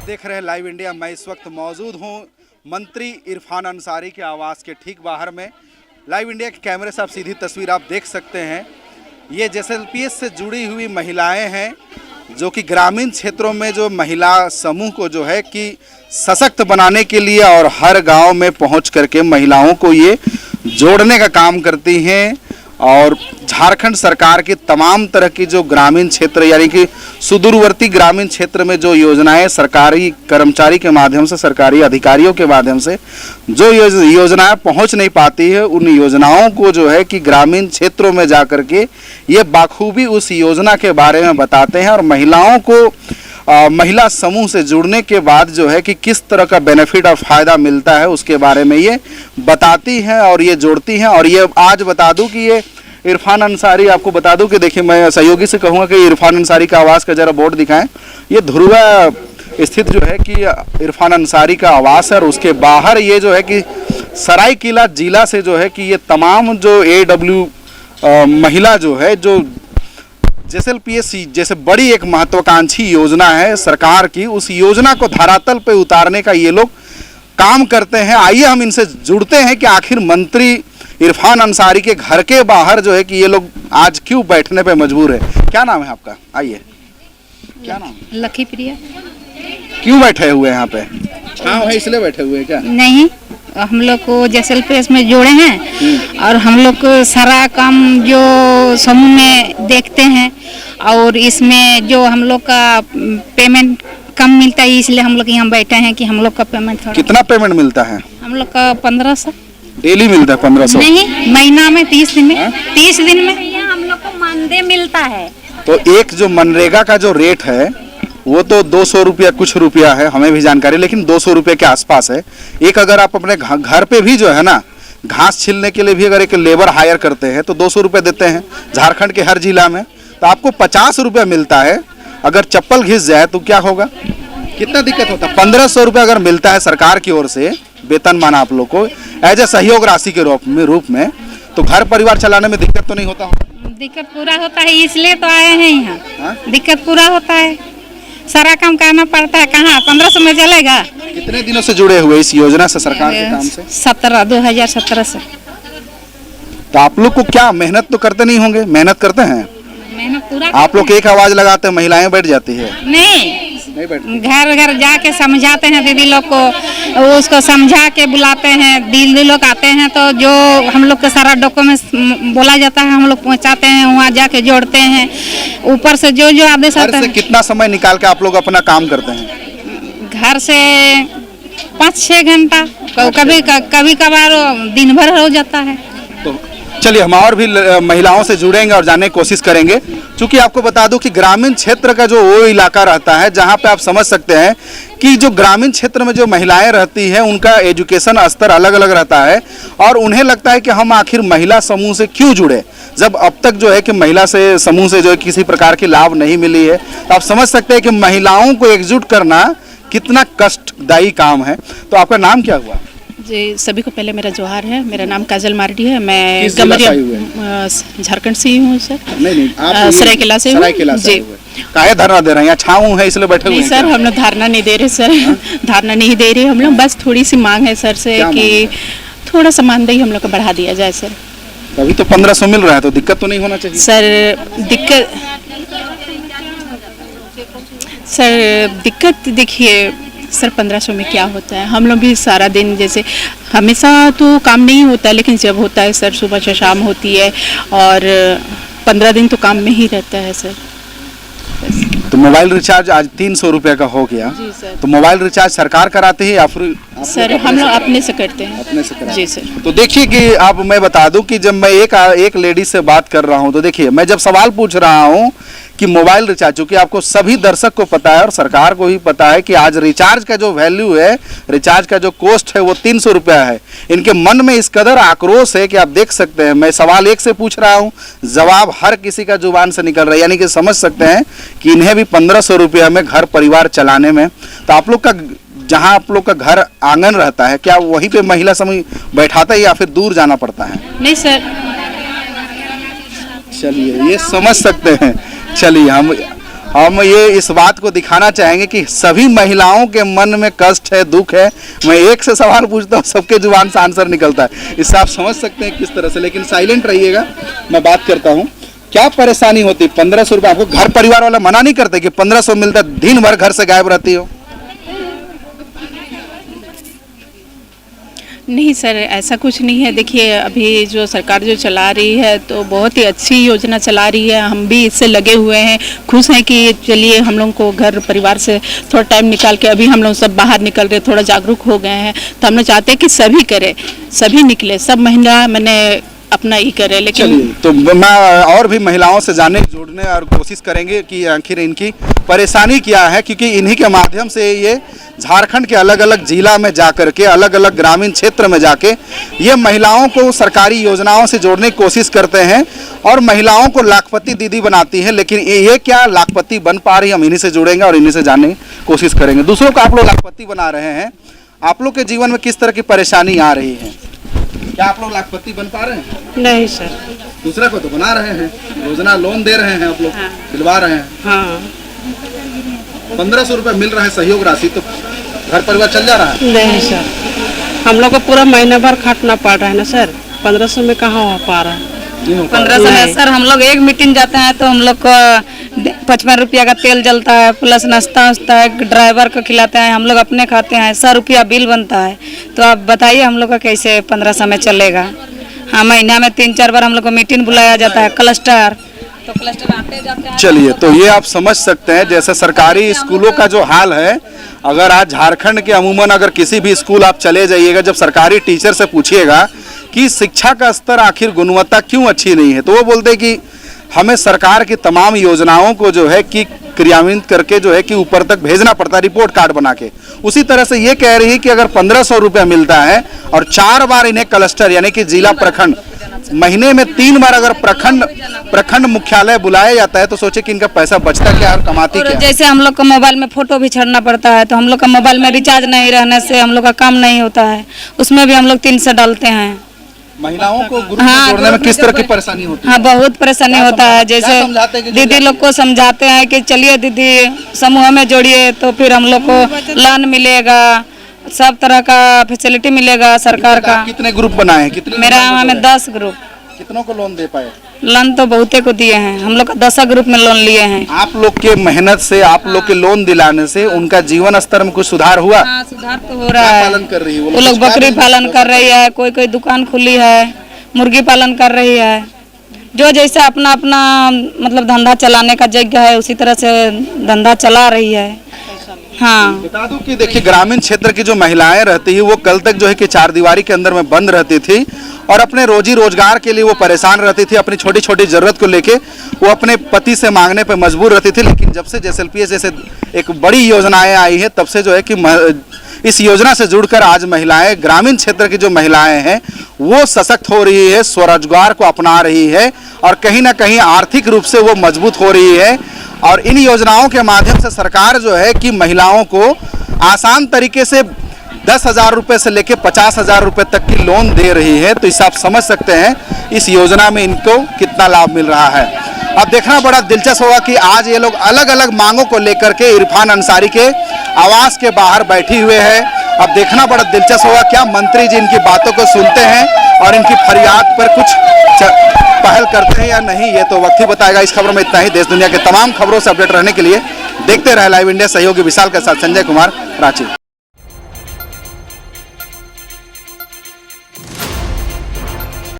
आप देख रहे हैं लाइव इंडिया। मैं इस वक्त मौजूद हूं मंत्री इरफान अंसारी के आवास के ठीक बाहर में। लाइव इंडिया के कैमरे से आप सीधी तस्वीर आप देख सकते हैं। ये जेएसएलपीएस से जुड़ी हुई महिलाएं हैं जो कि ग्रामीण क्षेत्रों में जो महिला समूह को जो है कि सशक्त बनाने के लिए और हर गांव में पहुंच करके महिलाओं को ये जोड़ने का काम करती हैं। और झारखंड सरकार की तमाम तरह की जो ग्रामीण क्षेत्र यानी कि सुदूरवर्ती ग्रामीण क्षेत्र में जो योजनाएं सरकारी कर्मचारी के माध्यम से, सरकारी अधिकारियों के माध्यम से जो योजनाएं पहुंच नहीं पाती है, उन योजनाओं को जो है कि ग्रामीण क्षेत्रों में जा कर के ये बाखूबी उस योजना के बारे में बताते हैं और महिलाओं को महिला समूह से जुड़ने के बाद जो है कि किस तरह का बेनिफिट और फ़ायदा मिलता है उसके बारे में ये बताती हैं और ये जोड़ती हैं। और ये आज बता दूं कि ये इरफान अंसारी, आपको बता दूं कि देखिए मैं सहयोगी से कहूँगा कि इरफान अंसारी का आवास का ज़रा बोर्ड दिखाएं। ये धुरुआ स्थित जो है कि इरफान अंसारी का आवास है और उसके बाहर ये जो है कि सरायकेला जिला से जो है कि ये तमाम जो AW महिला जो है जो जेएसएलपीएस जैसे बड़ी एक महत्वाकांक्षी योजना है सरकार की, उस योजना को धरातल पे उतारने का ये लोग काम करते हैं। आइए हम इनसे जुड़ते हैं कि आखिर मंत्री इरफान अंसारी के घर के बाहर जो है कि ये लोग आज क्यों बैठने पे मजबूर है। क्या नाम है आपका? आइए, क्या नाम? लकी प्रिया। क्यों बैठे हुए हैं यहाँ पे? छाँव है इसलिए बैठे हुए हैं क्या? नहीं, हम लोग को जेएसएलपीएस में जोड़े हैं और हम लोग को सारा काम जो समूह में देखते हैं और इसमें जो हम लोग का पेमेंट कम मिलता है, इसलिए हम लोग यहाँ बैठे हैं कि हम लोग का पेमेंट थोड़ा। कितना पेमेंट मिलता है? हम लोग का 1500 डेली मिलता है। 1500 नहीं, महीना में 30 दिन में 30 दिन में हम लोग को मानदेय मिलता है। तो एक जो मनरेगा का जो रेट है वो तो 200 रुपया कुछ रुपया है, हमें भी जानकारी, लेकिन 200 रुपये के आसपास है। एक अगर आप अपने घर पे भी जो है ना घास छीलने के लिए भी अगर एक लेबर हायर करते हैं तो 200 रुपये देते हैं झारखंड के हर जिला में, तो आपको 50 रुपया मिलता है। अगर चप्पल घिस जाए तो क्या होगा, कितना दिक्कत होता है। 1500 रुपये अगर मिलता है सरकार की ओर से वेतन माना आप लोग को एज ए सहयोग राशि के रूप में, तो घर परिवार चलाने में दिक्कत तो नहीं होता? दिक्कत पूरा होता है, इसलिए तो आए हैं यहाँ। दिक्कत पूरा होता है, सारा काम करना पड़ता है। कहाँ 1500 में चलेगा? कितने दिनों से जुड़े हुए इस योजना से, सरकार के काम से? 2017 से। तो आप लोग को क्या मेहनत तो करते नहीं होंगे? मेहनत करते हैं? मेहनत पूरा आप लोग एक आवाज लगाते हैं, महिलाएं बैठ जाती है? नहीं बैठती। घर घर जाके समझाते हैं दीदी लोग को, उसको समझा के बुलाते हैं। दीदी लोग आते हैं तो जो हम लोग का सारा डॉक्यूमेंट्स बोला जाता है हम लोग पहुंचाते हैं, वहाँ जाके जोड़ते हैं। ऊपर से जो जो आदेश आता है। कितना समय निकाल के आप लोग अपना काम करते हैं? घर से 5-6 घंटा, कभी कभार दिन भर हो जाता है। तो चलिए हम और भी महिलाओं से जुड़ेंगे और जानने की कोशिश करेंगे। क्योंकि आपको बता दूं कि ग्रामीण क्षेत्र का जो वो इलाका रहता है जहां पे आप समझ सकते हैं कि जो ग्रामीण क्षेत्र में जो महिलाएं रहती हैं उनका एजुकेशन स्तर अलग अलग रहता है और उन्हें लगता है कि हम आखिर महिला समूह से क्यों जुड़े, जब अब तक जो है कि महिला से समूह से जो है किसी प्रकार की लाभ नहीं मिली है। तो आप समझ सकते हैं कि महिलाओं को एकजुट करना कितना कष्टदायी काम है। तो आपका नाम क्या हुआ? जी, सभी को पहले मेरा जोहार है। मेरा नाम काजल मार्डी है। मैं गमरिया झारखंड से ही हूँ सर। नहीं, आप सरायकेला से जी। काहे धरना दे रहे हैं? छाँव है इसलिए बैठे हुए हैं? नहीं सर, हम लोग धारणा नहीं दे रहे सर। धारणा नहीं दे रहे हम लोग, बस थोड़ी सी मांग है सर से कि थोड़ा सा मानदेय हम लोग को बढ़ा दिया जाए सर। अभी तो 1500 मिल रहा है, तो दिक्कत तो नहीं होना चाहिए सर? दिक्कत देखिए सर, 1500 में क्या होता है? हम लोग भी सारा दिन, जैसे हमेशा तो काम नहीं होता, लेकिन जब होता है सर सुबह से शाम होती है और 15 दिन तो काम में ही रहता है सर। तो मोबाइल रिचार्ज आज 300 रुपये का हो गया। जी सर। तो मोबाइल रिचार्ज सरकार कराती है या फिर सर हम लोग अपने से करते हैं? अपने से कराते हैं। जी सर। तो देखिए कि आप, मैं बता दूं कि जब मैं एक लेडी से बात कर रहा हूं तो देखिए मैं जब सवाल पूछ रहा हूं कि मोबाइल रिचार्ज, चूँकि आपको सभी दर्शक को पता है और सरकार को भी पता है कि आज रिचार्ज का जो वैल्यू है, रिचार्ज का जो कॉस्ट है वो 300 रुपया है। इनके मन में इस कदर आक्रोश है कि आप देख सकते हैं, मैं सवाल एक से पूछ रहा हूँ, जवाब हर किसी का जुबान से निकल रहा है, यानी कि समझ सकते हैं कि इन्हें भी 1500 रुपया में घर परिवार चलाने में। तो आप लोग का जहाँ आप लोग का घर आंगन रहता है, क्या वहीं पे महिला समूह बैठाता है या फिर दूर जाना पड़ता है? नहीं सर। चलिए ये समझ सकते हैं। चलिए हम हम ये इस बात को दिखाना चाहेंगे कि सभी महिलाओं के मन में कष्ट है, दुख है। मैं एक से सवाल पूछता हूँ, सबके जुबान से आंसर निकलता है। इससे आप समझ सकते हैं किस तरह से। लेकिन साइलेंट रहिएगा, मैं बात करता हूँ। क्या परेशानी होती? 1500 रुपये आपको घर परिवार वाला मना नहीं करते कि 1500 मिलता है, दिन भर घर से गायब रहती हो? नहीं सर, ऐसा कुछ नहीं है। देखिए अभी जो सरकार जो चला रही है तो बहुत ही अच्छी योजना चला रही है। हम भी इससे लगे हुए हैं, खुश हैं कि चलिए हम लोग को घर परिवार से थोड़ा टाइम निकाल के अभी हम लोग सब बाहर निकल रहे, थोड़ा जागरूक हो गए हैं। तो हम लोग चाहते हैं कि सभी करें, सभी निकले, सब महिला मैंने अपना ही करे। लेकिन तो मैं और भी महिलाओं से जोड़ने और कोशिश करेंगे कि आखिर इनकी परेशानी क्या है, क्योंकि इन्हीं के माध्यम से ये झारखंड के अलग अलग जिला में जाकर के, अलग अलग ग्रामीण क्षेत्र में जाके ये महिलाओं को सरकारी योजनाओं से जोड़ने की कोशिश करते हैं और महिलाओं को लाखपति दीदी बनाती है। लेकिन ये क्या लाखपति बन पा रही है? हम इन्हीं से जुड़ेंगे और इन्हीं से जानने की कोशिश करेंगे। दूसरों को आप लोग लाखपति बना रहे हैं, आप लोग के जीवन में किस तरह की परेशानी आ रही है? क्या आप लोग लाखपति बन पा रहे हैं? नहीं सर। दूसरा को तो बना रहे हैं, योजना लोन दे रहे हैं, आप लोग दिलवा रहे हैं। हाँ। 1500 रुपये मिल रहा है सहयोग राशि, तो घर परिवार चल जा रहा है? नहीं सर, हम लोग को पूरा महीना भर खाटना पड़ रहा है ना सर। 1500 में कहाँ हो पा रहा है? 1500 में सर हम लोग एक मीटिंग जाते हैं तो हम लोग को 55 रुपया का तेल जलता है, प्लस नाश्ता वास्ता है, ड्राइवर को खिलाते हैं, हम लोग अपने खाते हैं, 100 रुपया बिल बनता है। तो आप बताइए हम लोग का कैसे 1500 में चलेगा? हाँ, महीना में 3-4 बार हम लोग को मीटिंग बुलाया जाता है, क्लस्टर, तो क्लस्टर आते जाते हैं। चलिए, तो ये आप समझ सकते हैं जैसे सरकारी स्कूलों का जो हाल है। अगर आज झारखंड के अमूमन अगर किसी भी स्कूल आप चले जाइएगा, जब सरकारी टीचर से पूछिएगा कि शिक्षा का स्तर आखिर गुणवत्ता क्यों अच्छी नहीं है, तो वो बोलते हैं कि हमें सरकार की तमाम योजनाओं को जो है कि क्रियान्वित करके जो है कि ऊपर तक भेजना पड़ता है, रिपोर्ट कार्ड बना के। उसी तरह से ये कह रही है कि अगर 1500 रुपया मिलता है और 4 बार इन्हें क्लस्टर यानी कि जिला प्रखंड, महीने में 3 बार अगर प्रखंड मुख्यालय बुलाया जाता है, तो सोचे कि इनका पैसा बचता क्या और कमाती क्या? जैसे हम लोग को मोबाइल में फोटो भी छाड़ना पड़ता है, तो हम लोग का मोबाइल में रिचार्ज नहीं रहने से हम लोग का काम नहीं होता है, उसमें भी हम लोग 300 डालते हैं। महिलाओं को ग्रुप में जोड़ने में किस तरह की परेशानी होती है? हाँ, बहुत परेशानी होता है। जैसे दीदी लोग को समझाते हैं कि चलिए दीदी समूह में जोड़िए, तो फिर हम लोग को लोन मिलेगा, सब तरह का फैसिलिटी मिलेगा सरकार का। कितने ग्रुप बनाए हैं? कितने? मेरा हमें 10 ग्रुप। कितनों को लोन दे पाए? लोन तो बहुते को दिए हैं, हम लोग का 10 ग्रुप में लोन लिए हैं। आप लोग के मेहनत से, आप लोग के लोन दिलाने से उनका जीवन स्तर में कुछ सुधार हुआ? हाँ, सुधार तो हो रहा है। पालन कर रही है वो लोग बकरी पालन कर रही है, कोई दुकान खुली है, मुर्गी पालन कर रही है। जो जैसा अपना अपना मतलब धंधा चलाने का जगह है, उसी तरह से धंधा चला रही है। हाँ, बता दूं कि देखिए ग्रामीण क्षेत्र की जो महिलाएं रहती है वो कल तक जो है कि 4 दीवारी के अंदर में बंद रहती थी और अपने रोजी रोजगार के लिए वो परेशान रहती थी। अपनी छोटी छोटी जरूरत को लेके वो अपने पति से मांगने पर मजबूर रहती थी। लेकिन जब से JSLPS जैसे एक बड़ी योजनाएं आई है, तब से जो है कि इस योजना से जुड़कर आज महिलाएं, ग्रामीण क्षेत्र की जो महिलाएं हैं वो सशक्त हो रही है, स्वरोजगार को अपना रही है और कहीं ना कहीं आर्थिक रूप से वो मजबूत हो रही है। और इन योजनाओं के माध्यम से सरकार जो है कि महिलाओं को आसान तरीके से 10,000 रुपये से लेकर 50,000 रुपये तक की लोन दे रही है। तो इस आप समझ सकते हैं इस योजना में इनको कितना लाभ मिल रहा है। अब देखना बड़ा दिलचस्प होगा कि आज ये लोग अलग अलग मांगों को लेकर के इरफान अंसारी के आवास के बाहर बैठी हुए हैं। अब देखना बड़ा दिलचस्प होगा क्या मंत्री जी इनकी बातों को सुनते हैं और इनकी फरियाद पर कुछ पहल करते हैं या नहीं, ये तो वक्त ही बताएगा। इस खबरों में इतना ही। देश दुनिया के तमाम खबरों से अपडेट रहने के लिए देखते रहे लाइव इंडिया। सहयोगी विशाल के साथ संजय कुमार, रांची।